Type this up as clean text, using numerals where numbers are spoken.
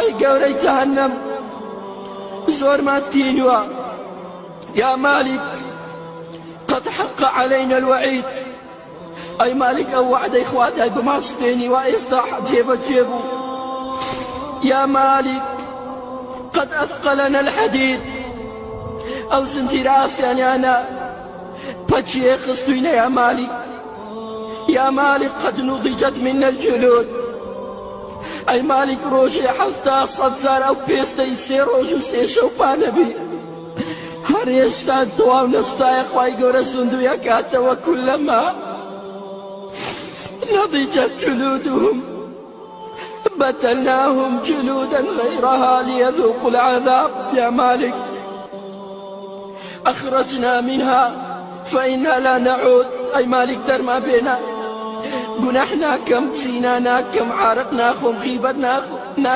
أي قولي جهنم زور ما تينوا يا مالك قد حق علينا الوعيد أي مالك أو وعد إخواتي بمصديني وإصلاح جيبه يا مالك قد أثقلنا الحديد أو سنتي راسي أنا بجي خصتينا يا مالك يا مالك قد نضجت منا الجلود أي مالك روشي حفتا صدزار أو بيستي سيروشو سيشو بانبي هر يشتاد دوام نستا إخواي قورا سندو يكاتا وكلما نضجت جلودهم بدلناهم جلودا غيرها ليذوقوا العذاب يا مالك أخرجنا منها فإنا لا نعود أي مالك در ما بينا قناحنا كم سينانا كم عارقناكم خيبتناكم